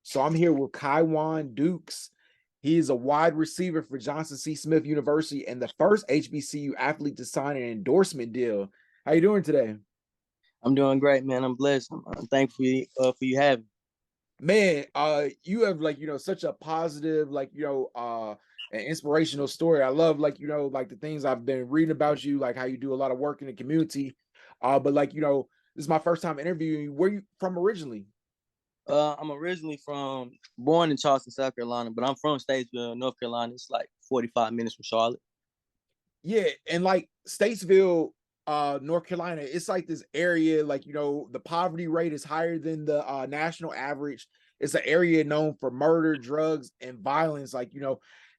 So I'm here with Ky'Wuan Dukes. He is a wide receiver for Johnson C. Smith University and the first HBCU athlete to sign an endorsement deal. How you doing today? I'm doing great, man. I'm blessed. I'm thankful for you having me. Man, you have such a positive, an inspirational story. I love the things I've been reading about you, like how you do a lot of work in the community. But this is my first time interviewing you. Where you from originally? I'm originally born in Charleston, South Carolina, but I'm from Statesville, North Carolina. It's like 45 minutes from Charlotte. Yeah, and like Statesville, North Carolina, it's like this area, the poverty rate is higher than the national average. It's an area known for murder, drugs, and violence.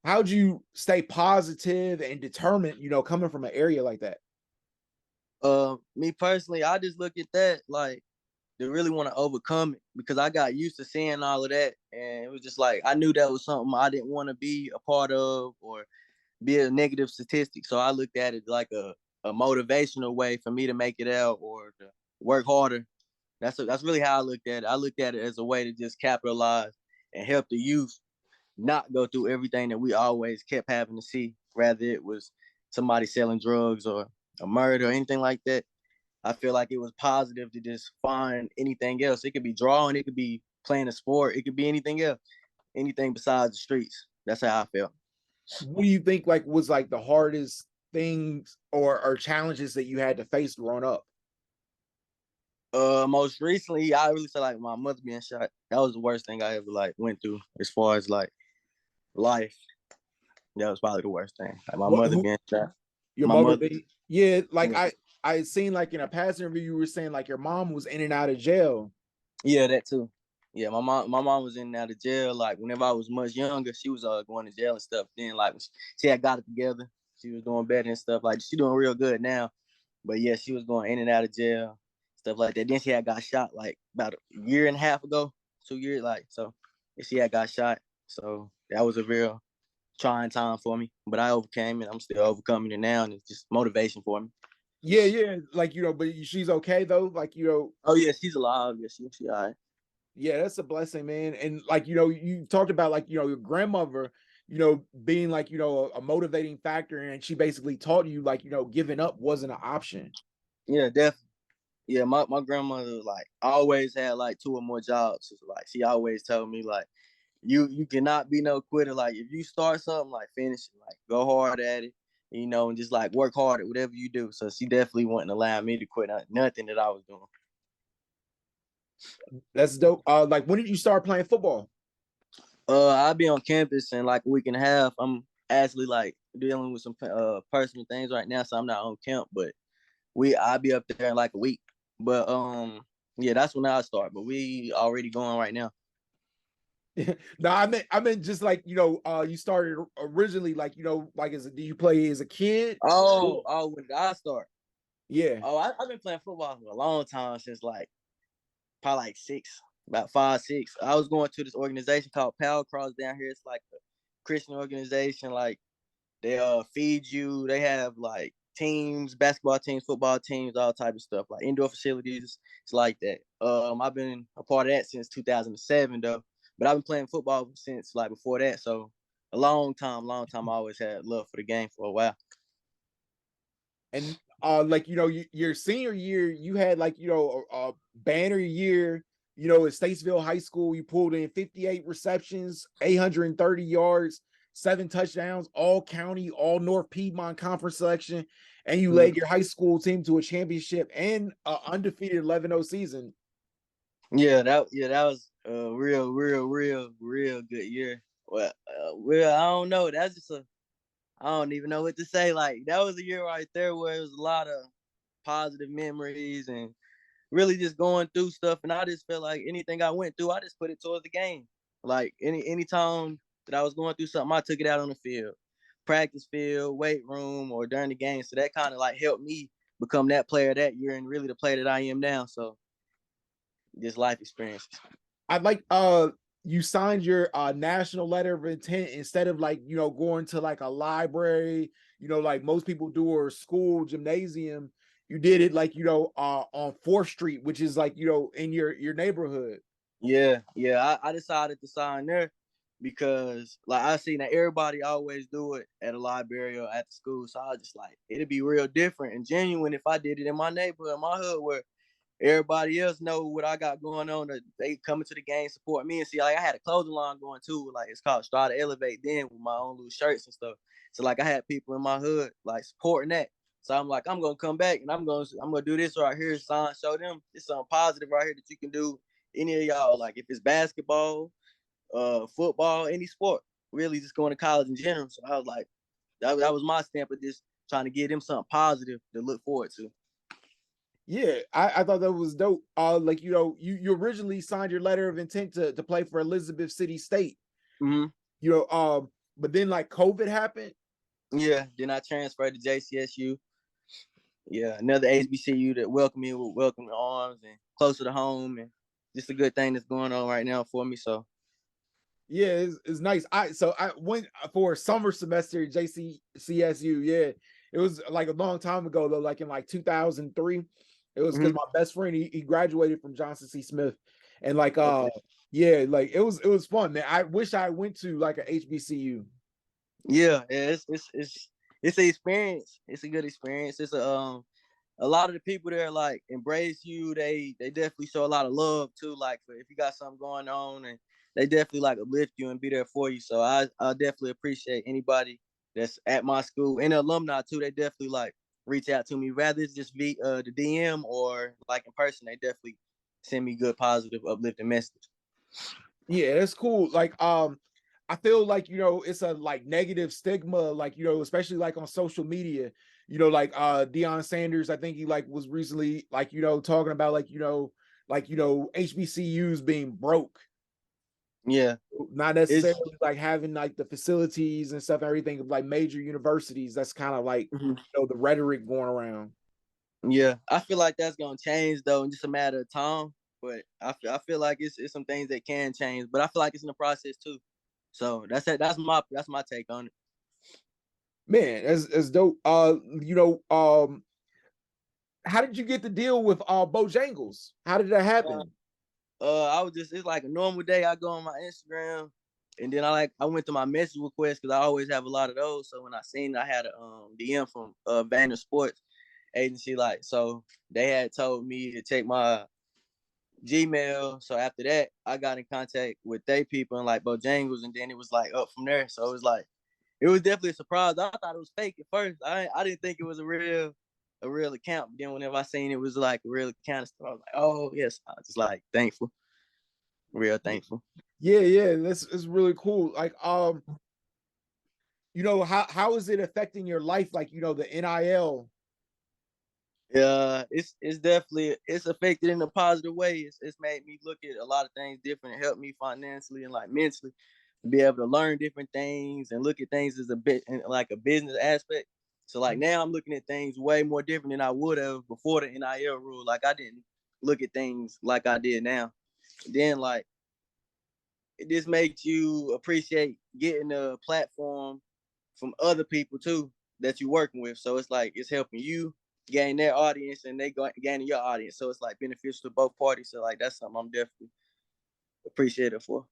How'd you stay positive and determined, coming from an area like that? Me personally, I just look at that like to really want to overcome it because I got used to seeing all of that, and it was just like I knew that was something I didn't want to be a part of or be a negative statistic. So I looked at it like a motivational way for me to make it out or to work harder. That's really how I looked at it. I looked at it as a way to just capitalize and help the youth not go through everything that we always kept having to see, rather it was somebody selling drugs or a murder or anything like that. I feel like it was positive to just find anything else. It could be drawing, it could be playing a sport, it could be anything else, anything besides the streets. That's how I felt. What do you think was the hardest things or challenges that you had to face growing up? Most recently, I really said like my mother being shot. That was the worst thing I ever went through as far as life. That was probably the worst thing. Like my What mother who being shot. your My mother mother. be? Yeah, Yeah, I seen in a past interview you were saying your mom was in and out of jail. yeah, that too. Yeah, my mom was in and out of jail. Like whenever I was much younger, she was going to jail and stuff. Then she had got it together. She was doing better and stuff. Like she doing real good now. But yeah, she was going in and out of jail, stuff like that. Then she had got shot like about a year and a half ago, 2 years. So she had got shot. So that was a real trying time for me. But I overcame it. I'm still overcoming it now, and it's just motivation for me. Yeah, yeah, but she's okay though. Oh yeah, she's alive. Yeah, she all right. Yeah, that's a blessing, man. And you talked about your grandmother, being a motivating factor, and she basically taught you giving up wasn't an option. Yeah, definitely. Yeah, my grandmother always had two or more jobs. Like she always told me you cannot be no quitter. Like if you start something, finish it. Go hard at it, and just work hard at whatever you do. So she definitely wouldn't allow me to quit nothing that I was doing. That's dope. When did you start playing football? I'll be on campus in a week and a half. I'm actually dealing with some personal things right now, so I'm not on camp. But I'll be up there in a week. But yeah, that's when I start. But we already going right now. No, I meant just you started originally did you play as a kid? When did I start? Yeah. I've been playing football for a long time since probably six, about 5, 6. I was going to this organization called Power Cross down here. It's like a Christian organization. They feed you. They have teams, basketball teams, football teams, all type of stuff, indoor facilities. It's like that. I've been a part of that since 2007 though. But I've been playing football since before that. So a long time. I always had love for the game for a while. And your senior year, you had a banner year. At Statesville High School, you pulled in 58 receptions, 830 yards, 7 touchdowns, all county, all North Piedmont Conference selection, and you led your high school team to a championship and an undefeated 11-0 season. Yeah, that was a real good year. Well, I don't know. That's just I don't even know what to say. That was a year right there where it was a lot of positive memories and really just going through stuff. And I just felt like anything I went through, I just put it towards the game. Any time that I was going through something, I took it out on the field, practice field, weight room, or during the game. So that kind of helped me become that player that year and really the player that I am now. So just life experiences. You signed your national letter of intent instead of going to a library, like most people do, or school gymnasium. You did it on 4th Street, which is in your neighborhood. Yeah, yeah. I decided to sign there because like I seen that everybody always do it at a library or at the school. So I was just like, it'd be real different and genuine if I did it in my neighborhood, my hood, where everybody else know what I got going on. That they coming to the game, support me, and see, like I had a clothing line going too. Like it's called Strata Elevate. Then with my own little shirts and stuff. So like I had people in my hood like supporting that. So I'm like, I'm gonna come back and I'm gonna do this right here. Sign, show them it's something positive right here that you can do. Any of y'all, like if it's basketball, football, any sport, really just going to college in general. So I was like, that was my stamp of just trying to give them something positive to look forward to. Yeah, I thought that was dope. Like you originally signed your letter of intent to play for Elizabeth City State. Mm-hmm. But then like COVID happened. Yeah, then I transferred to JCSU. Yeah, another HBCU that welcomed me with welcoming arms and closer to home, and just a good thing that's going on right now for me. So Yeah, it's nice. I went for a summer semester at JCSU. Yeah, it was like a long time ago though, like in like 2003. It was because mm-hmm. my best friend he graduated from Johnson C. Smith, and like Okay. yeah, like it was fun, man. I wish I went to like a HBCU. Yeah, it's an experience. It's a good experience. It's a lot of the people there like embrace you. They definitely show a lot of love too. Like if you got something going on, and they definitely like uplift you and be there for you. So I definitely appreciate anybody that's at my school and the alumni too. They definitely like reach out to me, rather it's just the DM or like in person. They definitely send me good, positive, uplifting message. Yeah, that's cool. Like, I feel like it's a like negative stigma, like especially like on social media. Like Deion Sanders, I think he like was recently like talking about HBCUs being broke, Yeah, not it's necessarily like having like the facilities and stuff, everything of like major universities. That's kind of like the rhetoric going around. yeah. I feel like that's gonna change though in just a matter of time. But I feel like it's some things that can change. But I feel like it's in the process too. So that's it. That's my take on it. Man, as dope. How did you get the deal with Bojangles? How did that Uh, happen? I was just it's like a normal day. I go on my Instagram, and then I went to my message request because I always have a lot of those. So when I seen it, I had a DM from Banner Sports agency, like so they had told me to check my Gmail. So after that, I got in contact with they people and like Bojangles, and then it was like up from there. So it was like it was definitely a surprise. I thought it was fake at first. I didn't think it was a real account. But then whenever I seen it was like a real account, I was like, oh yes, I was just like thankful, real thankful. Yeah, this is really cool. Like, how is it affecting your life? Like, the NIL. Yeah, it's definitely it's affected in a positive way. It's made me look at a lot of things different. It helped me financially and like mentally to be able to learn different things and look at things as a bit like a business aspect. So like now I'm looking at things way more different than I would have before the NIL rule. Like I didn't look at things like I did now. Then like it just makes you appreciate getting a platform from other people too that you're working with. So it's like it's helping you gain their audience and they gaining your audience. So it's like beneficial to both parties. So like that's something I'm definitely appreciative for.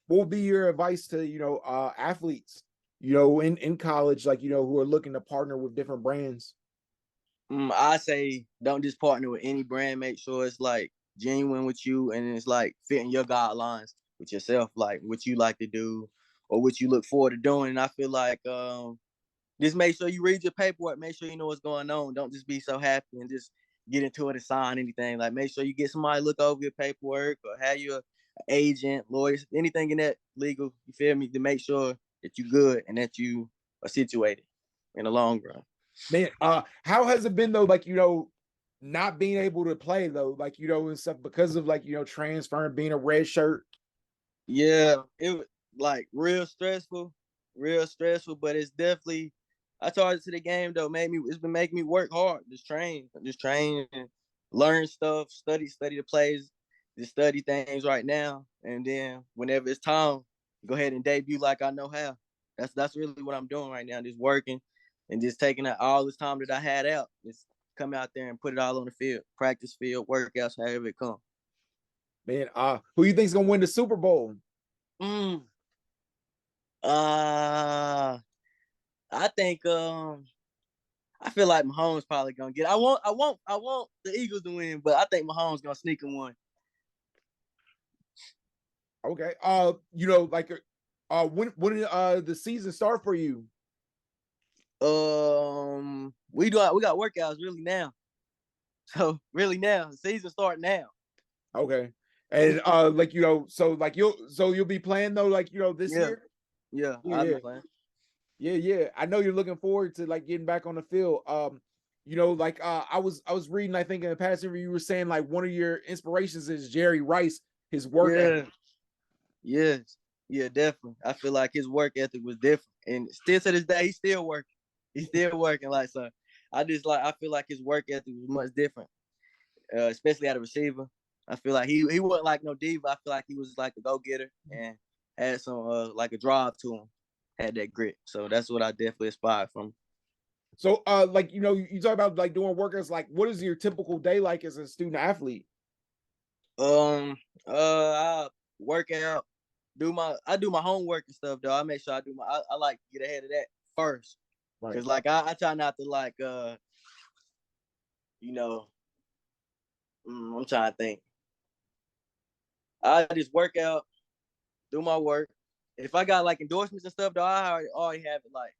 What would be your advice to athletes, in college, like who are looking to partner with different brands? I say don't just partner with any brand. Make sure it's like genuine with you and it's like fitting your guidelines with yourself, like what you like to do or what you look forward to doing. And I feel like just make sure you read your paperwork. Make sure you know what's going on. Don't just be so happy and just get into it and sign anything. Like make sure you get somebody to look over your paperwork or have your agent, lawyers, anything in that legal. You feel me? To make sure that you good and that you are situated in the long run. Man, how has it been though? Like, not being able to play though, like, and stuff because of like, transferring, being a red shirt. Yeah, it was like real stressful, but it's definitely I charged to the game though, it's been making me work hard, just train and learn stuff, study the plays, just study things right now. And then whenever it's time, go ahead and debut like I know how. That's really what I'm doing right now, just working and just taking out all this time that I had out, just come out there and put it all on the field, practice field, workouts, however it comes. Man, who you think's gonna win the Super Bowl? Mm. Uh, I think I feel like Mahomes probably gonna get. I want the Eagles to win, but I think Mahomes gonna sneak in one. Okay. Like when did the season start for you? We got workouts really now. So really now, the season start now. Okay. And you'll be playing though, like this Yeah, year? yeah, I'll be Yeah, playing. yeah, yeah. I know you're looking forward to like getting back on the field. I was reading, I think in the past interview, you were saying like one of your inspirations is Jerry Rice, his work ethic. Yeah, yes, yeah, definitely. I feel like his work ethic was different, and still to this day, he's still working. He's still working. Like so, I feel like his work ethic was much different, especially at a receiver. I feel like he wasn't like no diva. I feel like he was like a go getter and had some like a drive to him, had that grit. So that's what I definitely aspired from. So you talk about like doing workouts, like what is your typical day like as a student athlete? I work out, I do my homework and stuff though. I make sure I like to get ahead of that first. Right. Cause like I try not to like you know, I'm trying to think. I just work out, do my work. If I got like endorsements and stuff though, I already have it like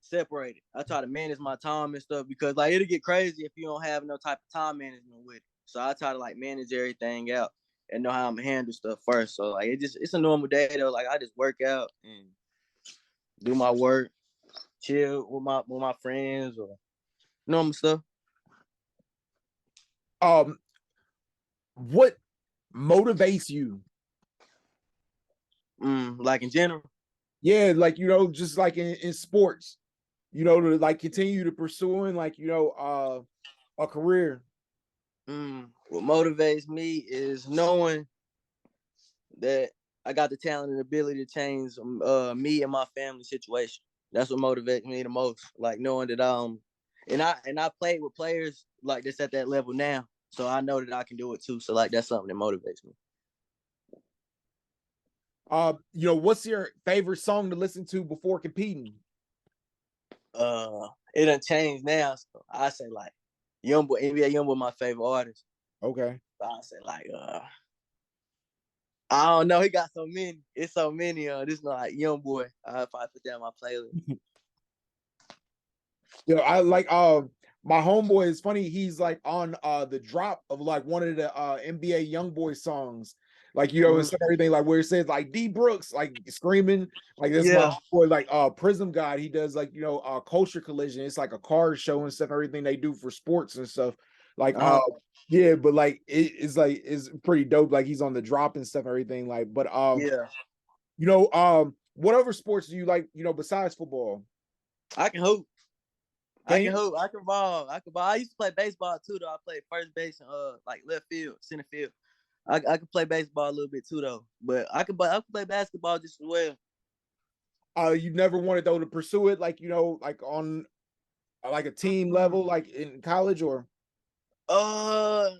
separated. I try to manage my time and stuff because like it'll get crazy if you don't have no type of time management with it. So I try to like manage everything out and know how I'm gonna handle stuff first. So like it's a normal day though. Like I just work out and do my work, chill with my friends or normal stuff. Um, what motivates you? Like in general. Yeah, like just like in sports, to like continue to pursuing like a career. What motivates me is knowing that I got the talent and ability to change me and my family situation. That's what motivates me the most. Like knowing that I played with players like this at that level now, so I know that I can do it too. So like that's something that motivates me. What's your favorite song to listen to before competing? It done changed now, so I say like YoungBoy, NBA YoungBoy, my favorite artist. Okay. So I say like I don't know. He got so many. It's so many. This is not like YoungBoy. I probably put that on my playlist. I like my homeboy is funny. He's like on the drop of like one of the NBA YoungBoy songs. Like it's everything like where it says like D Brooks like screaming like this. Yeah. My boy like Prism God. He does like Culture Collision. It's like a car show and stuff. Everything they do for sports and stuff. Like yeah, but like it's pretty dope. Like he's on the drop and stuff. And everything like, but Yeah. what other sports do you like? Besides football? I can hoop. I Can can you? hoop. I can ball. I can ball. I used to play baseball too, though. I played first base and like left field, center field. I can play baseball a little bit too, though. But I can play basketball just as well. You never wanted though to pursue it, like like on like a team level, like in college, or Uh,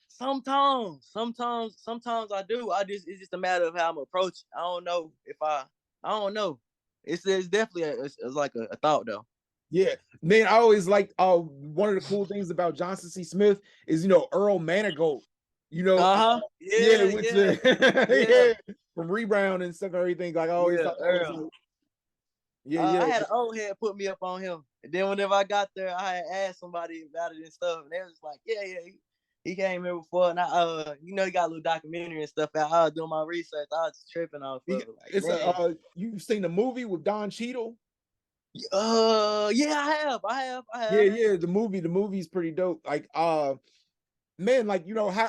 sometimes I do. It's just a matter of how I'm approaching. I don't know if I don't know. It's definitely it's like a thought though. yeah, man. I always like one of the cool things about Johnson C. Smith is Earl Manigault. Yeah, Yeah, went yeah, to yeah, yeah from Rebound and stuff and everything. Like I always yeah. thought that was Earl. yeah, I yeah. had an old head put me up on him, and then whenever I got there, I had asked somebody about it and stuff, and they was like, "Yeah, yeah, he came here before." And he got a little documentary and stuff out. I was doing my research. I was just tripping off of it, like, It's man. you've seen the movie with Don Cheadle? Yeah, I Yeah, have. yeah. The movie's pretty dope. Like man, like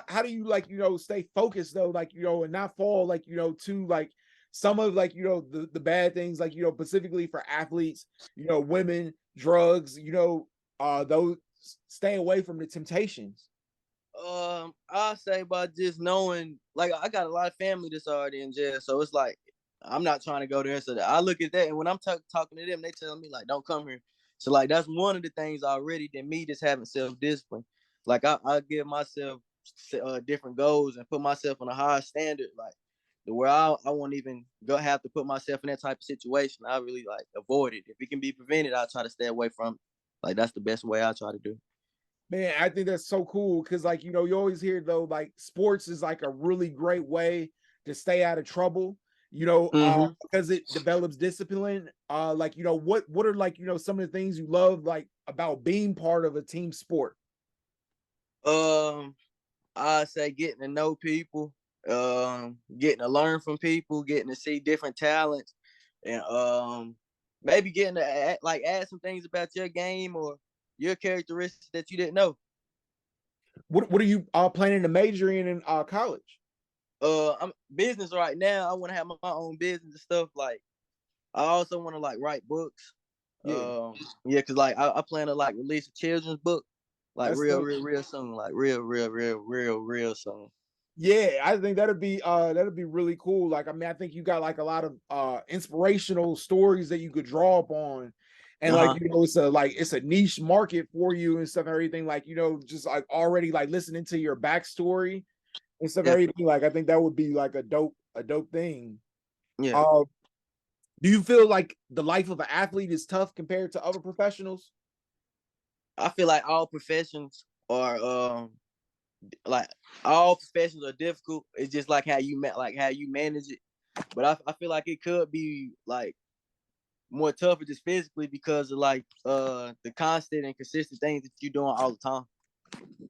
how do you like stay focused though, like and not fall like to like some of like the bad things, like specifically for athletes, women, drugs, those, stay away from the temptations. I say by just knowing, like, I got a lot of family that's already in jail, so it's like I'm not trying to go there. So I look at that, and when I'm talking to them, they tell me like, "Don't come here." So like that's one of the things already than me just having self discipline. Like I give myself different goals and put myself on a higher standard, like the where I won't even have to put myself in that type of situation. I really like avoid it. If it can be prevented, I try to stay away from it. Like that's the best way I try to do. Man, I think that's so cool because, like, you always hear though, like, sports is like a really great way to stay out of trouble. Because it develops discipline. Like, what are like, some of the things you love like about being part of a team sport? I say getting to know people, getting to learn from people, getting to see different talents, and maybe getting to add some things about your game or your characteristics that you didn't know. What are you planning to major in college? I'm business right now. I want to have my own business and stuff. Like I also want to like write books. Yeah, Yeah, cause like I plan to like release a children's book, like that's real soon, like real soon. Yeah, I think that'd be really cool. Like, I mean, I think you got like a lot of inspirational stories that you could draw upon. And like, it's a niche market for you and stuff and everything. Like, just like already like listening to your backstory and stuff and Yeah, everything. Like, I think that would be like a dope thing. yeah. Uh, do you feel like the life of an athlete is tough compared to other professionals? I feel like all professions are like all professions are difficult. It's just like how you manage it. But I feel like it could be like more tougher just physically because of like the constant and consistent things that you're doing all the time.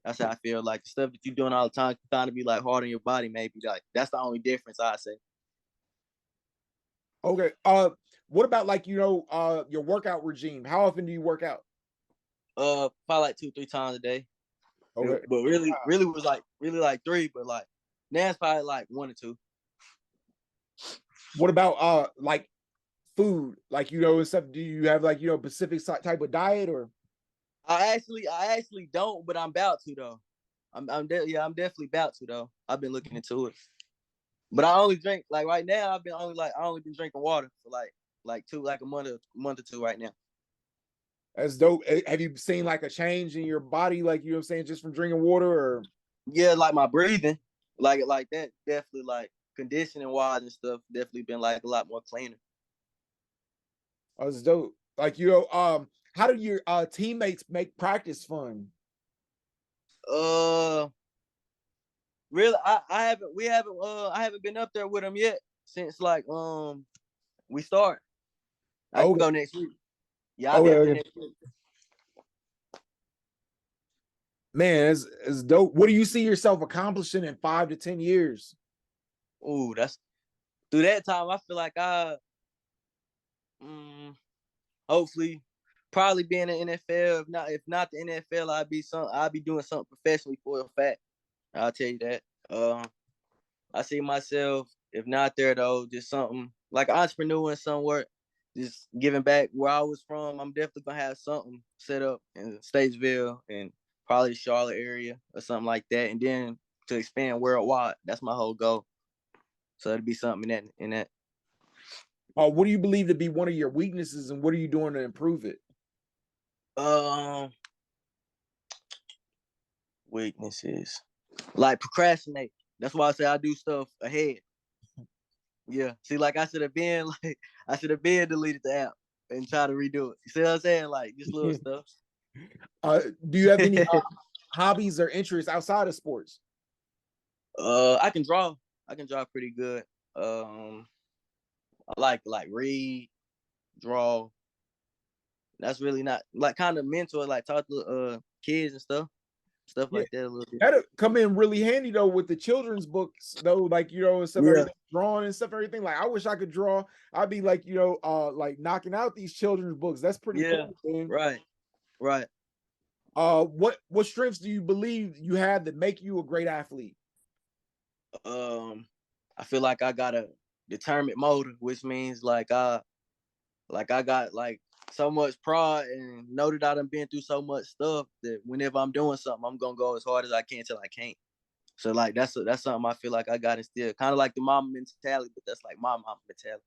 That's how I feel. Like the stuff that you're doing all the time trying to be like hard on your body, maybe like that's the only difference I say. Okay. What about like, your workout regime? How often do you work out? Probably like 2-3 times a day. Okay. But really was like really like 3, but like now it's probably like 1 or 2. What about like food? Like, and stuff. Do you have like, specific type of diet or? I actually don't, but I'm about to though. I'm definitely about to though. I've been looking into it. But I only drink like right now. I only been drinking water for like a month or 2 right now. That's dope. Have you seen like a change in your body, like, what I'm saying, just from drinking water or? Yeah, like my breathing, like that definitely like conditioning wise and stuff definitely been like a lot more cleaner. Oh, that's dope. Like, how do your teammates make practice fun? Uh, really, I haven't been up there with them yet since like we start. I can Okay. go next week. Yeah, I'll be up there Okay. next week. Man, it's dope. What do you see yourself accomplishing in 5 to 10 years? Ooh, that's through that time. I feel like hopefully probably be in the NFL. If not the NFL, I'll be doing something professionally for a fact. I'll tell you that. I see myself, if not there though, just something like an entrepreneur in somewhere, just giving back where I was from. I'm definitely gonna have something set up in Statesville and probably the Charlotte area or something like that, and then to expand worldwide. That's my whole goal. So it'd be something in that. What do you believe to be one of your weaknesses, and what are you doing to improve it? Weaknesses like procrastinate. That's why I say I do stuff ahead. Yeah. See, like I should have been deleted the app and try to redo it. You see what I'm saying? Like just little stuff. Do you have any hobbies or interests outside of sports? I can draw. I can draw pretty good. I like read, draw. That's really not like kind of mentor, like talk to kids and stuff Yeah, like that a little bit. that'll come in really handy though with the children's books though, like, and stuff, Yeah. everything, drawing and stuff, everything. Like, I wish I could draw. I'd be like, like knocking out these children's books. That's pretty Yeah. cool, man. Right. Right. What strengths do you believe you have that make you a great athlete? I feel like I got a determined motive, which means I got like so much pride and know that I done been through so much stuff that whenever I'm doing something, I'm gonna go as hard as I can till I can't. So like that's something I feel like I got instilled, kind of like the mama mentality, but that's like my mama mentality.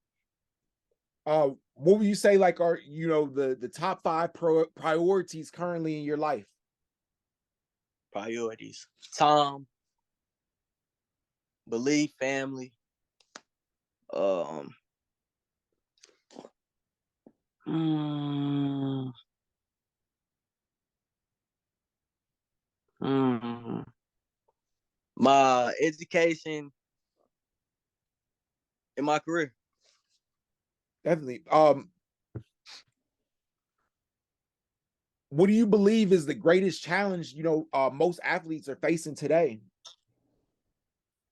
What would you say like are the top five priorities currently in your life? Priorities: time, belief, family. Um, mm, mm, my education in my career. Definitely. What do you believe is the greatest challenge, most athletes are facing today?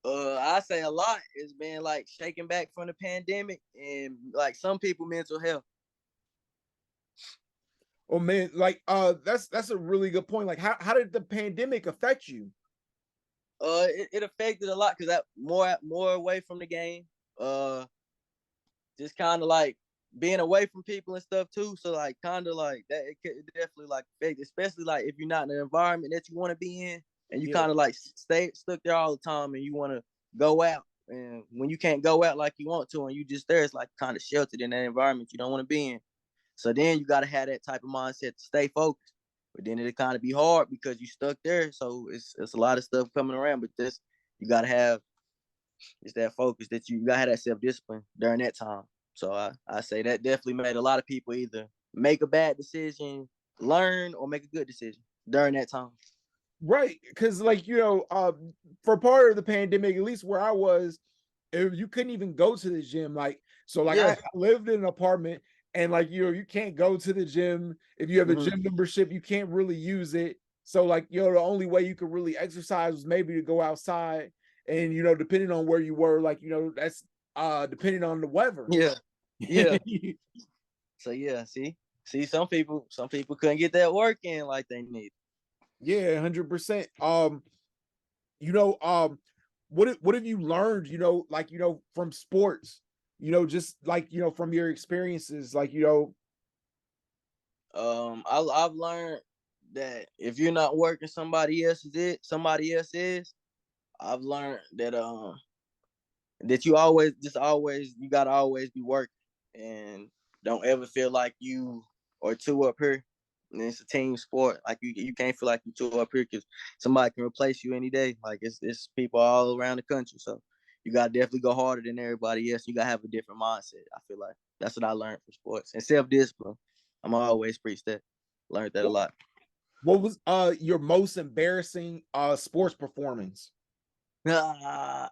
I say a lot is been like shaking back from the pandemic and like some people mental health. Oh man, like that's a really good point. Like how did the pandemic affect you? It affected a lot because that more away from the game. Just kind of like being away from people and stuff too. So like kind of like that, it definitely like affect, especially like if you're not in the environment that you want to be in, and you Yeah. kind of like stay stuck there all the time, and you want to go out. And when you can't go out like you want to, and you just there, it's like kind of sheltered in that environment you don't want to be in. So then you got to have that type of mindset to stay focused. But then it'll kind of be hard because you stuck there. So it's a lot of stuff coming around. But this you got to have it's that focus that you got to have that self discipline during that time. So I say that definitely made a lot of people either make a bad decision, learn, or make a good decision during that time. Right. Cause like, for part of the pandemic, at least where I was, you couldn't even go to the gym. Like, so like Yeah. I lived in an apartment and like, you can't go to the gym. If you have a gym membership, you can't really use it. So like, the only way you could really exercise was maybe to go outside and, depending on where you were, like, that's depending on the weather. Yeah. Yeah. So yeah, see, some people couldn't get that work in like they need. Yeah, 100%. What have you learned, from sports? Just like, from your experiences, like, I've learned that if you're not working, somebody else is. I've learned that you you gotta always be working and don't ever feel like you are two up here. And it's a team sport. Like you can't feel like you two up here because somebody can replace you any day. Like it's people all around the country. So you gotta definitely go harder than everybody else. You gotta have a different mindset. I feel like that's what I learned from sports. And self-discipline. I'm always preach that. Learned that a lot. what was your most embarrassing sports performance? I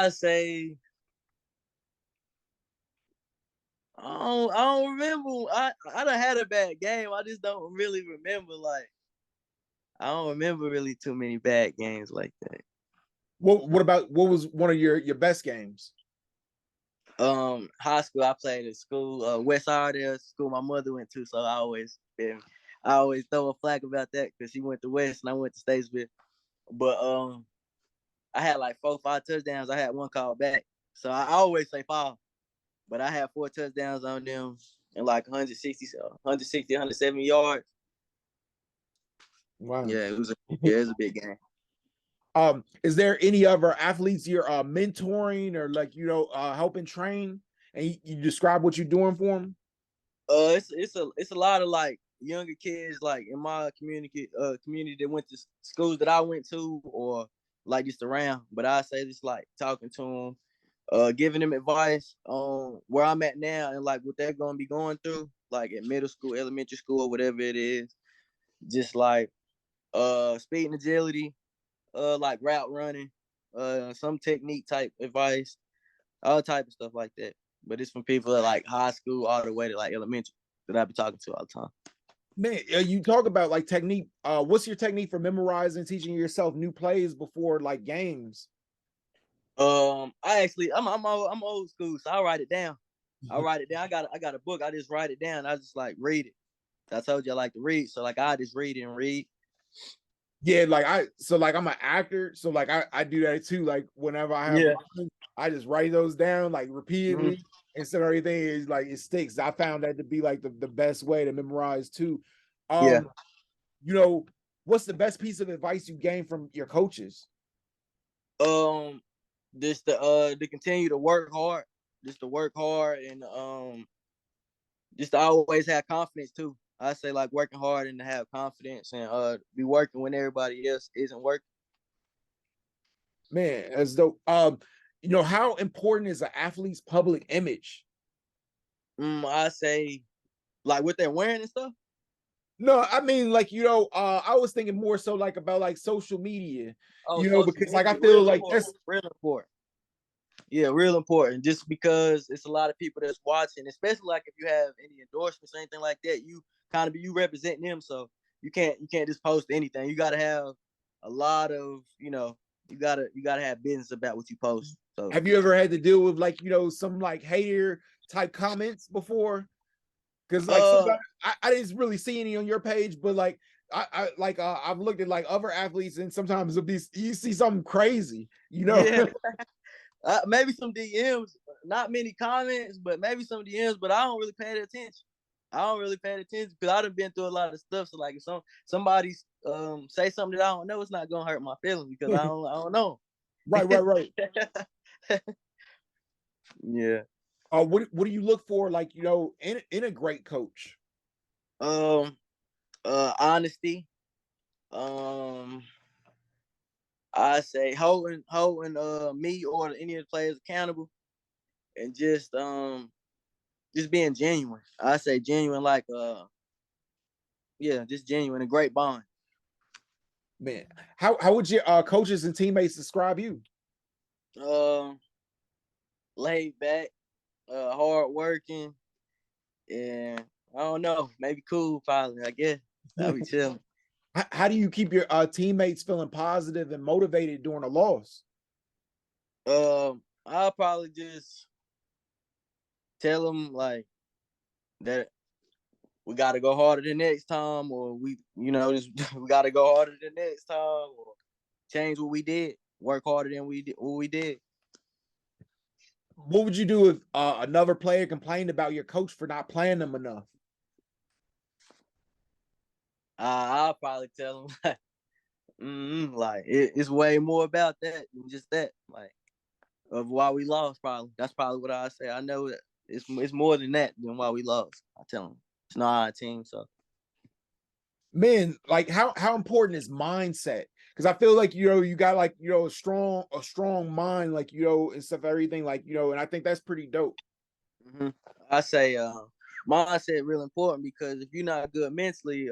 say I don't remember. I done had a bad game. I just don't really remember. Like I don't remember really too many bad games like that. What was one of your best games? High school I played at school, West Ardell school my mother went to, so I always throw a flag about that because she went to West and I went to Statesville. But I had like 4-5 touchdowns. I had one call back, so I always say 5. But I had 4 touchdowns on them and like 170 yards. Wow. Yeah, it was a big game. Is there any other athletes you're mentoring or like helping train, and you describe what you're doing for them? It's a lot of like younger kids like in my community that went to schools that I went to or like just around. But I say just like talking to them, giving them advice on where I'm at now and like what they're gonna be going through, like at middle school, elementary school, or whatever it is. Just like speed and agility, like route running, some technique type advice, all type of stuff like that. But it's from people at like high school all the way to like elementary that I be talking to all the time. Man, you talk about like technique. What's your technique for memorizing, teaching yourself new plays before like games? I'm old school, so I write it down. I write it down. I got a book. I just write it down. I just like read it. I told you I like to read, so like I just read it and read. Yeah, like I'm an actor, so like I do that too. Like whenever I have Yeah. lessons, I just write those down like repeatedly, Mm-hmm. and so everything is like it sticks. I found that to be like the best way to memorize too. Yeah. Um, you know, what's the best piece of advice you gained from your coaches? Um, just to continue to work hard, just to work hard and just to always have confidence too. I say like working hard and to have confidence and be working when everybody else isn't working. Man, as though how important is an athlete's public image? I say like what they're wearing and stuff. No, I mean, like, I was thinking more so like about like social media, Oh, social because like I media, feel real like important, that's real important. Yeah, real important. Just because it's a lot of people that's watching, especially like if you have any endorsements or anything like that, you kind of you representing them, so you can't just post anything. You gotta have a lot of you gotta have business about what you post. So have you ever had to deal with like, some like hater type comments before? Because like uh sometimes I didn't really see any on your page, but like I've looked at like other athletes and sometimes it'll be you see something crazy, yeah, maybe some DMs, not many comments, but maybe some DMs. But I don't really pay attention. I don't really pay attention because I done been through a lot of stuff. So like if somebody say something that I don't know, it's not gonna hurt my feelings because I don't know. Right. Yeah. What do you look for like, in a great coach? Um. Honesty. Um. I say holding me or any of the players accountable, and just being genuine. I say genuine, like yeah, just genuine, a great bond. Man, how would your coaches and teammates describe you? Um, laid back, hard working, and I don't know, maybe cool, probably. I guess I'll be chilling. How do you keep your teammates feeling positive and motivated during a loss? I'll probably just tell them like that we got to go harder the next time, or just we got to go harder the next time, or change what we did, work harder than what we did. What would you do if another player complained about your coach for not playing them enough? I'll probably tell them like it's way more about that than just that. Like of why we lost, probably. That's probably what I say. I know that it's more than that than why we lost. I tell them it's not our team, so. Man, like how important is mindset? Because I feel like you got like a strong mind, like and stuff, everything, like and I think that's pretty dope. Mm-hmm. I say mindset real important because if you're not good mentally,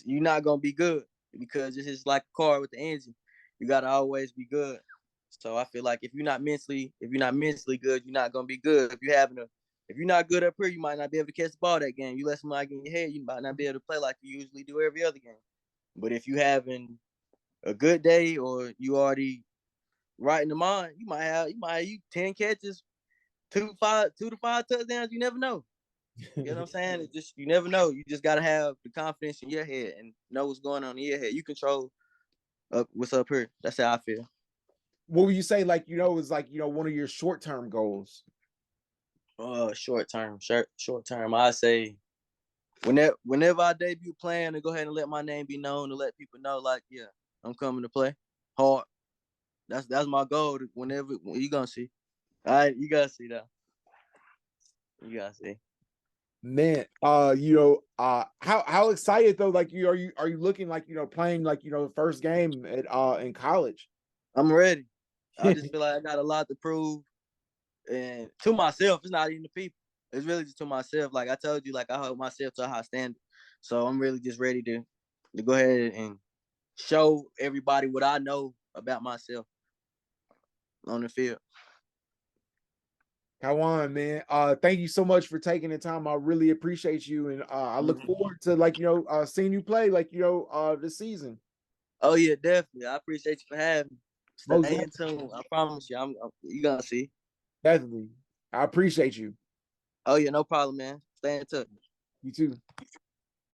you're not gonna be good because it's just like a car with the engine. You gotta always be good. So I feel like if you're not mentally good, you're not gonna be good. If you're not good up here, you might not be able to catch the ball that game. You let somebody get in your head, you might not be able to play like you usually do every other game. But if you having a good day or you already right in the mind, you might have 10 catches, 2 to 5 touchdowns. You never know. You know what I'm saying? It just you never know. You just gotta have the confidence in your head and know what's going on in your head. You control what's up here. That's how I feel. What would you say, like is like one of your short-term goals? Short term. I say whenever I debut playing, to go ahead and let my name be known, to let people know, like, yeah, I'm coming to play hard. That's my goal. Whenever you gonna see, all right, you gotta see that. You gotta see. Man, how excited though? Like, are you looking like playing like the first game at in college? I'm ready. I just feel like I got a lot to prove, and to myself. It's not even the people. It's really just to myself. Like I told you, like I hold myself to a high standard. So I'm really just ready to go ahead and show everybody what I know about myself on the field. Ky'Wuan, man, thank you so much for taking the time. I really appreciate you, and I look forward to like seeing you play like this season. Oh yeah, definitely. I appreciate you for having me. Most Stay in tune. I promise you. You gonna see. definitely, I appreciate you. Oh yeah, no problem, man. Stay in touch. You too.